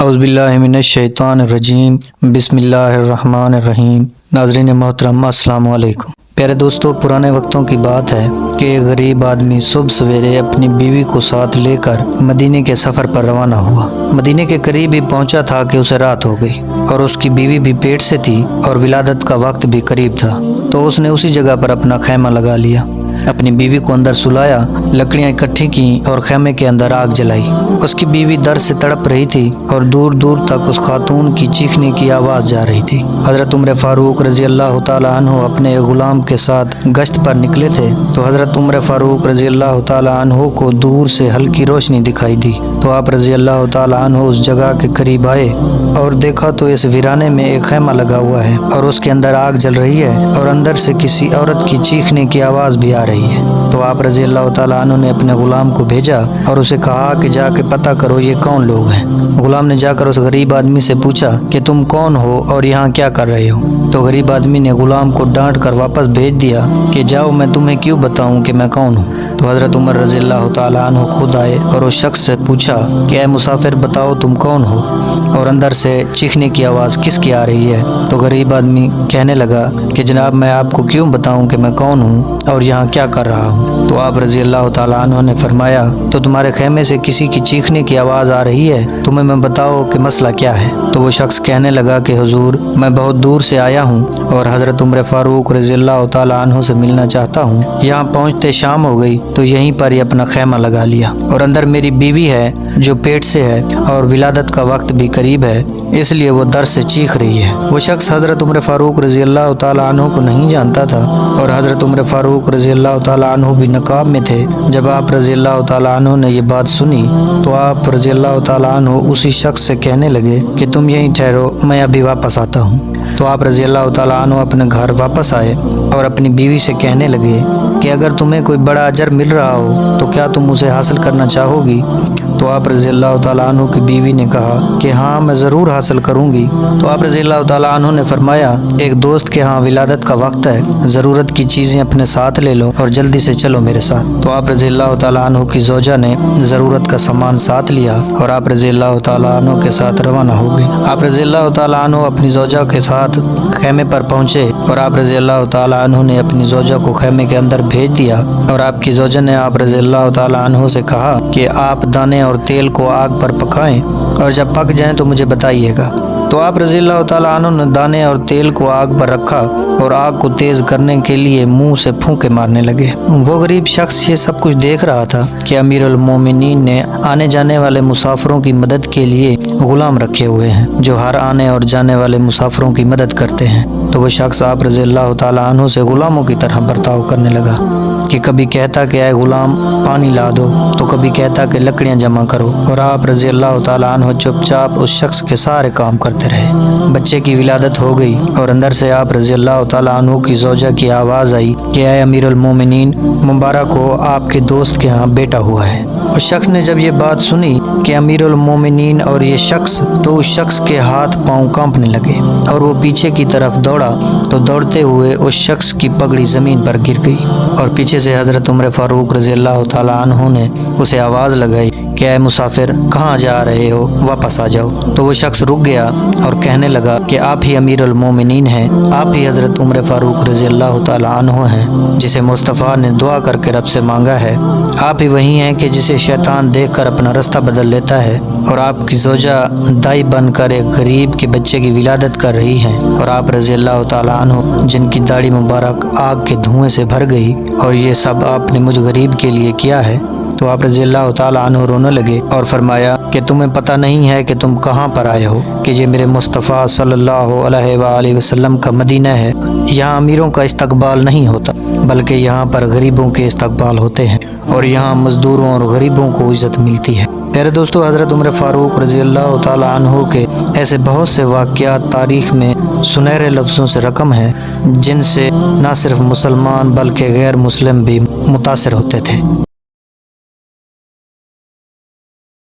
اعوذ باللہ من الشیطان الرجیم بسم اللہ الرحمن الرحیم۔ ناظرین محترم السلام علیکم۔ پیارے دوستو، پرانے وقتوں کی بات ہے کہ ایک غریب آدمی صبح سویرے اپنی بیوی کو ساتھ لے کر مدینے کے سفر پر روانہ ہوا۔ مدینے کے قریب ہی پہنچا تھا کہ اسے رات ہو گئی اور اس کی بیوی بھی پیٹ سے تھی اور ولادت کا وقت بھی قریب تھا، تو اس نے اسی جگہ پر اپنا خیمہ لگا لیا، اپنی بیوی کو اندر سلایا، لکڑیاں اکٹھی کی اور خیمے کے اندر آگ جلائی۔ اس کی بیوی درد سے تڑپ رہی تھی اور دور دور تک اس خاتون کی چیخنے کی آواز جا رہی تھی۔ حضرت عمر فاروق رضی اللہ تعالی عنہ اپنے غلام کے ساتھ گشت پر نکلے تھے، تو حضرت عمر فاروق رضی اللہ تعالی عنہ کو دور سے ہلکی روشنی دکھائی دی، تو آپ رضی اللہ تعالی عنہ اس جگہ کے قریب آئے اور دیکھا تو اس ویرانے میں ایک خیمہ لگا ہوا ہے اور اس کے اندر آگ جل رہی ہے اور اندر سے کسی عورت کی چیخنے کی آواز بھی آ رہی ہے۔ تو آپ رضی اللہ تعالیٰ عنہ نے اپنے غلام کو بھیجا اور اسے کہا کہ جا کے پتہ کرو یہ کون لوگ ہیں۔ غلام نے جا کر اس غریب آدمی سے پوچھا کہ تم کون ہو اور یہاں کیا کر رہے ہو؟ تو غریب آدمی نے غلام کو ڈانٹ کر واپس بھیج دیا کہ جاؤ، میں تمہیں کیوں بتاؤں کہ میں کون ہوں۔ تو حضرت عمر رضی اللہ تعالیٰ عنہ خود آئے اور اس شخص سے پوچھا کہ اے مسافر، بتاؤ تم کون ہو اور اندر سے چیخنے کی آواز کس کی آ رہی ہے؟ تو غریب آدمی کہنے لگا کہ جناب، میں آپ کو کیوں بتاؤں کہ میں کون ہوں اور یہاں کیا کر رہا ہوں؟ تو آپ رضی اللہ تعالیٰ عنہ نے فرمایا، تو تمہارے خیمے سے کسی کی چیخنے کی آواز آ رہی ہے، تمہیں میں بتاؤ کہ مسئلہ کیا ہے؟ تو وہ شخص کہنے لگا کہ حضور، میں بہت دور سے آیا ہوں اور حضرت عمر فاروق رضی اللہ تعالیٰ عنہ سے ملنا چاہتا ہوں۔ یہاں پہنچتے شام ہو گئی تو یہیں پر ہی اپنا خیمہ لگا لیا، اور اندر میری بیوی ہے جو پیٹ سے ہے اور ولادت کا وقت بھی قریب ہے، اس لیے وہ درد سے چیخ رہی ہے۔ وہ شخص حضرت عمر فاروق رضی اللہ تعالیٰ عنہ کو نہیں جانتا تھا اور حضرت عمر فاروق رضی اللہ تعالیٰ عنہ بھی نقاب میں تھے۔ جب آپ رضی اللہ تعالیٰ عنہ نے یہ بات سنی تو آپ رضی اللہ تعالیٰ عنہ اسی شخص سے کہنے لگے کہ تم یہیں ٹھہرو، میں ابھی واپس آتا ہوں۔ تو آپ رضی اللہ تعالیٰ عنہ اپنے گھر واپس آئے اور اپنی بیوی سے کہنے لگے کہ اگر تمہیں کوئی بڑا اجر مل رہا ہو تو کیا تم اسے حاصل کرنا چاہو گی؟ تو آپ رضی اللہ تعالیٰ عنہ کی بیوی نے کہا کہ ہاں، میں ضرور حاصل کروں گی۔ تو آپ رضی اللہ تعالیٰ عنہ نے فرمایا، ایک دوست کے ہاں ولادت کا وقت ہے، ضرورت کی چیزیں اپنے ساتھ لے لو اور جلدی سے چلو میرے ساتھ۔ تو آپ رضی اللہ تعالیٰ عنہ کی زوجہ نے ضرورت کا سامان ساتھ لیا اور آپ رضی اللہ تعالیٰ عنہ کے ساتھ روانہ ہو گئی۔ آپ رضی اللہ تعالیٰ عنہ اپنی زوجہ کے ساتھ خیمے پر پہنچے اور آپ رضی اللہ تعالیٰ عنہ نے اپنی زوجہ کو خیمے کے اندر بھیج دیا، اور آپ کی زوجہ نے آپ رضی اللہ تعالیٰ عنہ سے کہا کہ آپ دانے اور تیل کو آگ پر پکائیں اور جب پک جائیں تو مجھے بتائیے گا۔ تو آپ رضی اللہ تعالیٰ عنہ نے دانے اور تیل کو آگ پر رکھا اور آگ کو تیز کرنے کے لیے منہ سے پھونکے مارنے لگے۔ وہ غریب شخص یہ سب کچھ دیکھ رہا تھا کہ امیر المومنین نے آنے جانے والے مسافروں کی مدد کے لیے غلام رکھے ہوئے ہیں جو ہر آنے اور جانے والے مسافروں کی مدد کرتے ہیں۔ تو وہ شخص آپ رضی اللہ تعالیٰ عنہ سے غلاموں کی طرح برتاؤ کرنے لگا کہ کبھی کہتا کہ اے غلام پانی لا دو، تو کبھی کہتا کہ لکڑیاں جمع کرو، اور آپ رضی اللہ تعالیٰ عنہ چپ چاپ اس شخص کے سارے کام کرتے رہے۔ بچے کی ولادت ہو گئی اور اندر سے آپ رضی اللہ تعالیٰ عنہ کی زوجہ کی آواز آئی کہ اے امیر المومنین، مبارک ہو، آپ کے دوست کے ہاں بیٹا ہوا ہے۔ اس شخص نے جب یہ بات سنی کہ امیر المومنین اور یہ شخص، تو اس شخص کے ہاتھ پاؤں کانپنے لگے اور وہ پیچھے کی طرف دوڑا تو دوڑتے ہوئے اس شخص کی پگڑی زمین پر گر گئی، اور پیچھے سے حضرت عمر فاروق رضی اللہ تعالیٰ عنہ نے اسے آواز لگائی کہ اے مسافر، کہاں جا رہے ہو؟ واپس آ جاؤ۔ تو وہ شخص رک گیا اور کہنے لگا کہ آپ ہی امیر المومنین ہیں، آپ ہی حضرت عمر فاروق رضی اللہ تعالیٰ عنہ ہیں جسے مصطفیٰ نے دعا کر کے رب سے مانگا ہے، آپ ہی وہی ہیں کہ جسے شیطان دیکھ کر اپنا رستہ بدل لیتا ہے، اور آپ کی زوجہ دائی بن کر ایک غریب کے بچے کی ولادت کر رہی ہیں، اور آپ رضی اللہ تعالیٰ عنہ جن کی داڑھی مبارک آگ کے دھوئیں سے بھر گئی، اور یہ سب آپ نے مجھ غریب کے لیے کیا ہے۔ تو آپ رضی اللہ تعالیٰ عنہ رونے لگے اور فرمایا کہ تمہیں پتہ نہیں ہے کہ تم کہاں پر آئے ہو، کہ یہ میرے مصطفیٰ صلی اللہ علیہ وآلہ وسلم کا مدینہ ہے۔ یہاں امیروں کا استقبال نہیں ہوتا بلکہ یہاں پر غریبوں کے استقبال ہوتے ہیں، اور یہاں مزدوروں اور غریبوں کو عزت ملتی ہے۔ میرے دوستو، حضرت عمر فاروق رضی اللہ تعالیٰ عنہ کے ایسے بہت سے واقعات تاریخ میں سنہرے لفظوں سے رقم ہیں جن سے نہ صرف مسلمان بلکہ غیر مسلم بھی متاثر ہوتے تھے۔